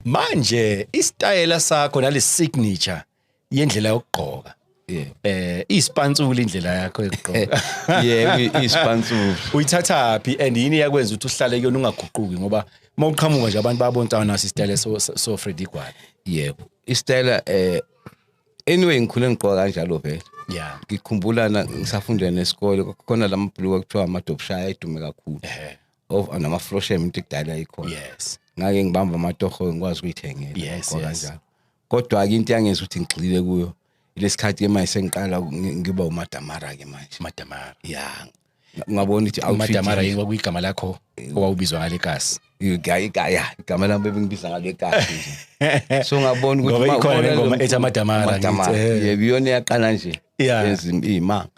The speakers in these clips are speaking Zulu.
Manje istyle sakho nale signature yendlela yokugqoka. Ispantsula indlela yakho yokugqoka. Yebo, ispantsula. Uyithatha phi and yini yakwenza ukuthi uhlale kuyona ungaguquki ngoba mawuqhamuka nje abantu babona nasi istyle so Freddy Gwala. Yebo. Istyle anyway ngikhule ngigqoka kanjalo vele. Yeah. Ngikhumbula ngisafunda nesikole khona lamabhuluku ekuthiwa amadopshaya edume kakhulu. Nama floshem into ekudala ikhona. Yes. Ngake ngibamba amatoho ngikwazi ukuyithengela kanjalo. Kodwa ke into yangenza ukuthi ngigxile kuyo lesikhathi ke manje sengiqala ngiba umadamara ke manje. Madamara. Yeah. Ngabona ukuthi outfit Madamara yini kwakuyigama lakho owawubizwa ngale kasi. Igama lami bebengibiza ngale kasi nje. So ngabona ukuthi ngoba ikhona ngoma ethi Madamara. Yebo iyona yaqala nje. Ezimima.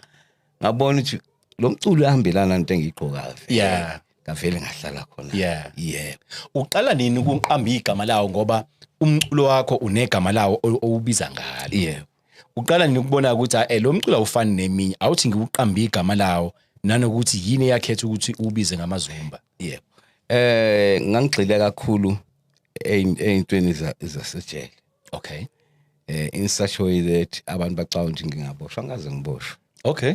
Ngabona ukuthi lo mculo uhambelana into engiyigqokayo. Yeah. Ngavele ngahlala khona. Yeah. Uqala nini ukuqamba igama lawo ngoba umculo wakho unegama lawo owubiza ngalo. Yeah. Uqala nini ukubona ukuthi lo mculo awufani neminye awuthi ngiuqamba igama lawo nanokuthi yini yakhetha ukuthi ubize ngamazumba. Yeah. Ngangigxile kakhulu eyintweni zasejele. Okay. In such a way that abantu bacabanga ukuthi ngingaboshwa ngaze ngiboshwe. Okay.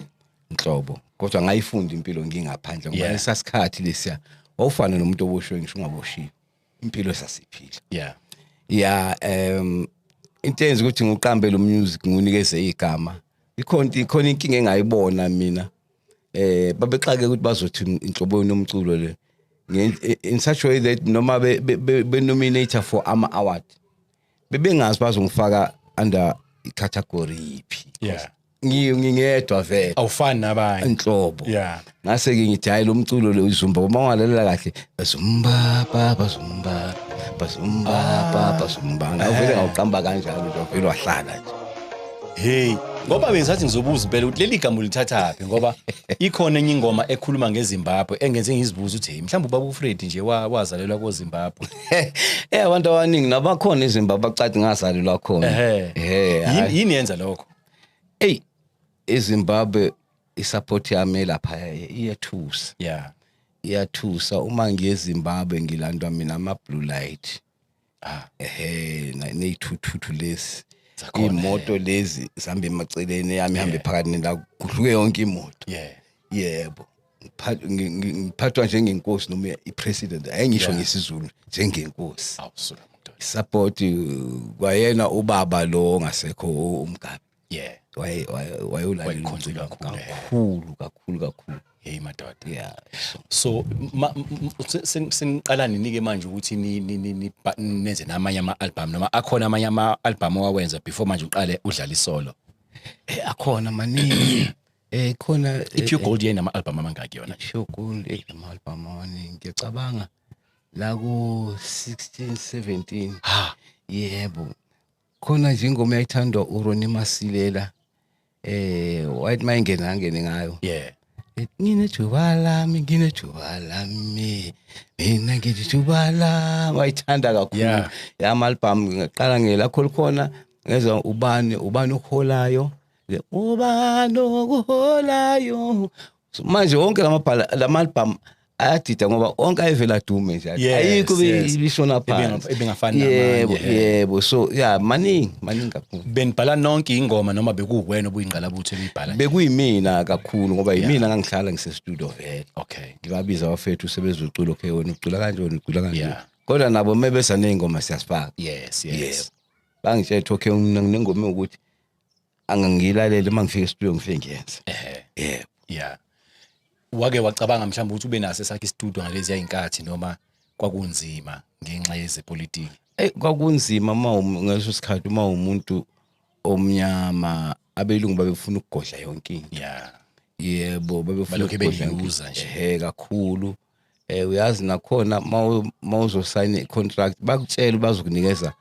Inhlobo kodwa ngayifunda impilo ngingaphandle ngoba lesasikhathi lesiya awufana nomuntu oboshwe ngisho ungaboshiwe impilo sasiphila. Into enze ukuthi ngiqambe lo music ngunikeze igama ikhona inkinga engayibona mina babexake ukuthi bazothi inhlobo yonomculo le in such a way that noma be nominator for ama award bebengazi bazongifaka under category iphi. Ngingedwa vele awufani nabanye inhlobo. Ngase ke ngithi hayi lo mculo lo uzumba uma ungalalela kahle bazumba ngavele ngawuqamba kanjalo nje vele wahlala nje. Hey ngoba bengisathi ngizobuza impela ukuthi leli gama ulithatha phi ngoba ikhona enye ingoma ekhuluma ngeZimbabwe engenze ngizibuza ukuthi hey mhlawumbe ubaba uFred nje wazalelwa koZimbabwe. Abantu abaningi nabakhona eZimbabwe bacathi ngazalelwa khona. Yini yenza lokho? Hey eZimbabwe isupport yami lapha iyathusa. Iyathusa uma ngiye eZimbabwe ngilandwa mina ama blue light. Neyithuthu lezi imoto lezi zihamba emaceleni yami ihambe phakathi nenda kudluke yonke imoto. Yebo. Ngiphathwa njengenkosi noma ipresident ayingisho ngesizulu njengenkosi. Support kwayena ubaba lo ngasekho uMgabi. Wayulalela kakhulu. Hey madoda. So seniqala nini ke manje ukuthi nenze namanye ama-album noma akhona amanye ama-album owawenza before manje uqale udlala isolo? Akhona maningi. Khona iPure Gold yena ama-album amangaki yona? iPure Gold ama-album amaningi ngiyacabanga la ku 16 17. Yebo. Khona nje ingoma yayithandwa uRonnie Masilela wathi mayingene ngayo. Nginethuba lami mina ngithuba lami wayithanda kakhulu. Ama-album ngaqala ngelakho khona ngeza ubani ukuholayo ubani ukuholayo manje wonke lama-album ayadida ngoba onke ayevela dume nje ayikho bishona phansi ebengafani namanje. Yebo so maningi kakhulu. Benibhala nonke ingoma noma bekuwena obuyingqalabutho elibhala? Bekuyimina kakhulu ngoba yimina ngangihlala ngise studio vele. Okay. Ngibabiza abafethu usebenza uculo okay wena ucula kanje kodwa nabo mebesa nezingoma siyasifaka. Yes. Bangitshela okay nginengoma ukuthi angangilalele mangifika e-studio ngifike ngiyenze. Wake wacabanga mhlawumbe ukuthi ube naso esakhe istudio ngalezi yayinkathi noma kwakunzima ngenxa yezepolitiki? Kwakunzima ngeso sikhathi uma umuntu omnyama abelungu babefuna ukugodla yonke into. Yebo babefuna ukugodla nje kakhulu. Uyazi nakhona mawuzosign i-contract bakutshela bazokunikeza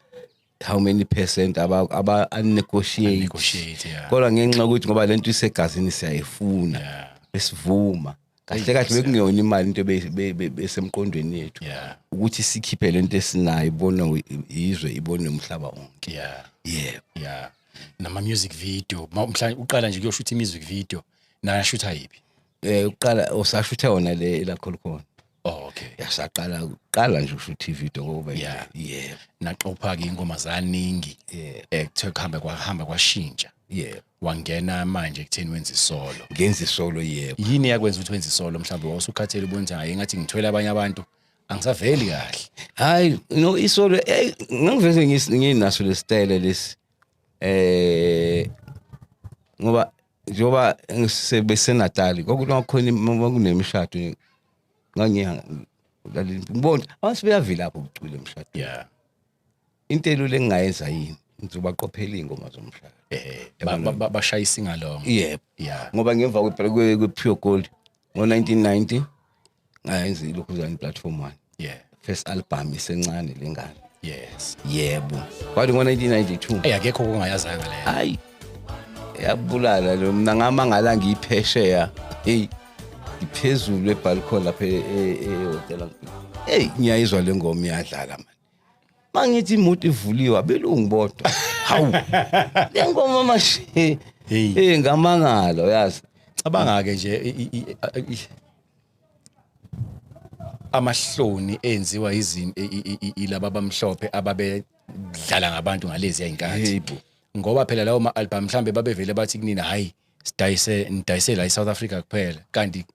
how many percent aba negotiate. Kodwa ngenxa ukuthi ngoba lento isegazini siyayifuna besivuma kahle bekungeyona imali into besemqondweni yethu ukuthi sikhiphe lento esinayo ibona izwe ibone umhlaba wonke. Nama music video mhla uqala nje kuyoshuta music video na shootha yipi? Uqala usashutha wona le lakho khona. Oh, okay. Yasaqala nje ushuthi ivideo ngoba Yeah. yebo Naqopha ke ingoma zaningi. Kuthe kuhamba kwashintsha. yebo Wangena manje ekutheni wenza isolo. ngenza isolo yebo Yini yakwenza ukuthi wenza isolo mhlawumbe wawusukhathele ubona ukuthi hayi ngathi ngithwele abanye abantu angisaveli kahle. hayi no isolo ngangiveze nginaso lesitayile lesi ngoba njoba ngisebeseNatal kwakunakhona kunemishado ngibona awasibeyavila lapho ubucule emshado Yeah. into le engayenza yini ngizobaqophela ingoma zomshado Bashaya isingalongo. yebo Yeah. ngoba ngemva kwe-Pure Gold ngo-1990 ngayenza ilokhuzana platform 1 Yeah. first album isencane lengane Yes. yebo kwathi ngo-1992 Akekho okungayazanga leyo. hayi yabulala lo mina ngamangala ngiyiphesheya hey iphezulu ebalcony lapha ehotel hey ngiyayizwa le ngoma iyadlala man mangithi imoto ivuliwe abelungu bodwa hawu le ngoma mashe hey ngamangala yazi Cabanga ke nje amahloni enziwa ilaba bamhlophe ababedlala ngabantu ngalezi ayinkathi. yebo Ngoba phela lawo ma-album mhlambe babevele bathi kunina hayi sidayise la eSouth Africa kuphela kanti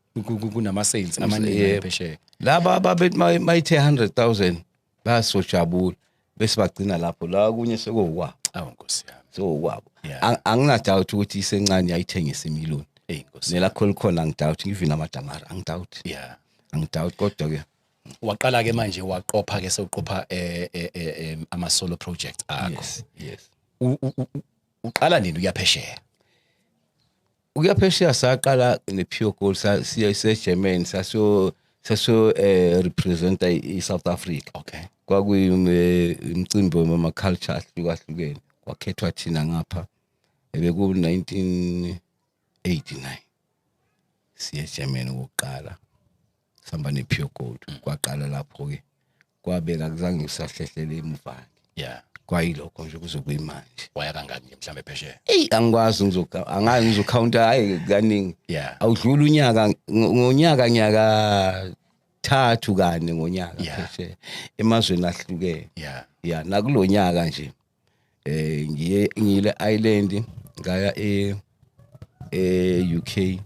kunama sales amaningi phesheya. laba ababethi mayithe 100,000 basojabula bese bagcina lapho la kunye sekuwabo Awu Nkosi yami. sokwabo Yeah. anginadoubt ukuthi isencane ayithengisa imiliyoni Nkosi. nela khona ngidoubt ngivina amadamara angidoubt Yeah. angidoubt kodwa ke Waqala ke manje waqopha ke sewuqopha ama solo projects akho. yes Uqala nini uyaphesheya? ukuyaphesheya saqala ne-Pure Gold siye-German saso representa i-South Africa Okay. kwakuyimicimbi wama-culture ahlukahlukene kwakhethwa thina ngapha beku-1989 siye-German ukuqala sihamba ne-Pure Gold kwaqala lapho-ke kwabeka kuzange kusahlehlele emuva Yeah. kwayilokho nje kuzokuyimanje Waya kangaki nje mhlambe phesheya? angikwazi angazi ngizokhawunta hayi kaningi Yeah. awudlula unyaka ngonyaka 3 kane ngonyaka Yeah. phesheya emazweni ahlukene Yeah. ya nakulonyaka nje ngiyile Ireland ngaya UK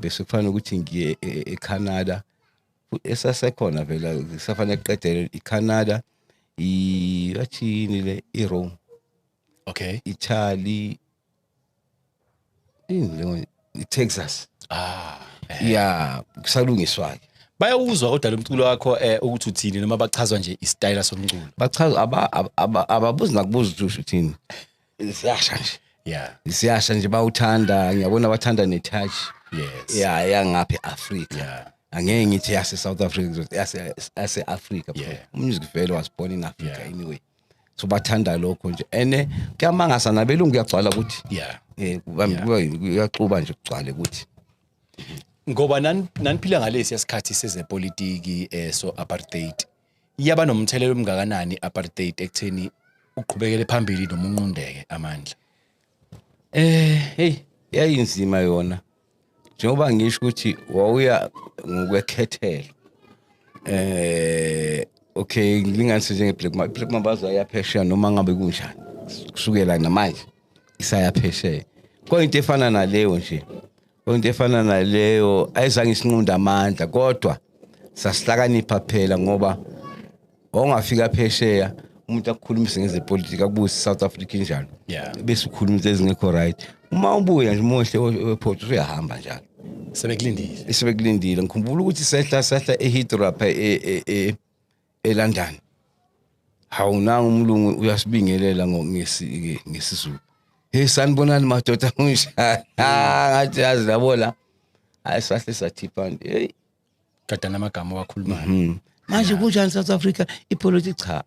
bese kufanele ukuthi ngiye eCanada esasekhona vela kusafanele eqedele iCanada yathini le eRome Okay. Italy iTexas Yeah. kusalungiswa ke Bayawuzwa kodwa lo mculo wakho ukuthi uthini noma bachazwa nje istyle somculo. bachaza ababuzi nakubuza ukuthi uthini siyasha nje Yeah. siyasha nje bawuthanda ngiyabona bathanda netouch Yes. yangapha eAfrica Yeah. angeke ngithi yase South Africa yase Africa Yeah. music vele was born in Africa Yeah. anyway so bathanda lokho nje ene kuyamangasa nabelungu kuyagcwala ukuthi Yeah. kuyaxuba nje kugcwale ukuthi Ngoba naniphila ngalesi yasikhathi sezepolitiki so apartheid. Yaba nomthelelo omngakanani apartheid ekutheni uqhubekele phambili noma unqundeke amandla. hey yayinzima yona njengoba ngisho ukuthi wawuya ngokwekhethelo okay ngilinganise njengeBlack Mambazo ayaphesheya noma ngabe kunjani kusukela namanje isayaphesheya kuyinto efana naleyo nje into efana naleyo ayizange isinqunda amandla kodwa sasihlakanipha phela ngoba ongafika phesheya umuntu akukhulumise ngezepolitiki akubuze South Africa njalo Yeah. bese ukhuluma ezingekho right uma ubuya nje mohle wePort uyahamba njalo Sebekulindile. sebekulindile ngikhumbula ukuthi sehla eHeathrow lapha eLondon hawu nanga umlungu uyasibingelela ngesizulu hey sanibonani madoda kunjani ngathi yazi labo la ayisahle sathipha hey Kada namagama wakhulumayo. manje kunjani South Africa ipolitiki cha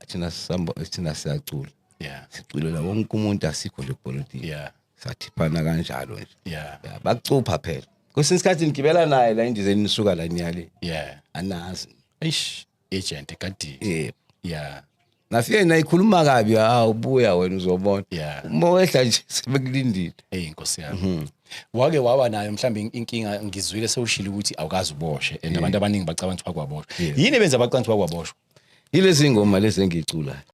thina siyacula Yeah. siculela wonke umuntu asikho nje politics Yeah. sathiphana kanjalo nje Yeah. bakucupha phela kwesinye isikhathi ngigibela naye la indizeni nisuka la niyale Yeah. anazi Eish, agent kadi. yebo Yeah. nafike nayikhuluma kabi ubuya wena uzobona Yeah. uma wehla nje sebekulindile Inkosi yami. Wake wawa nayo mhlawumbe inkinga ngizwile sewushilo ukuthi awukazi uboshe and abantu abaningi bacabanga ukuthi wakwaboshwa. Yeah. Yini benza bacabanga ukuthi wakwaboshwa? yilezi ngoma lezi engiculayo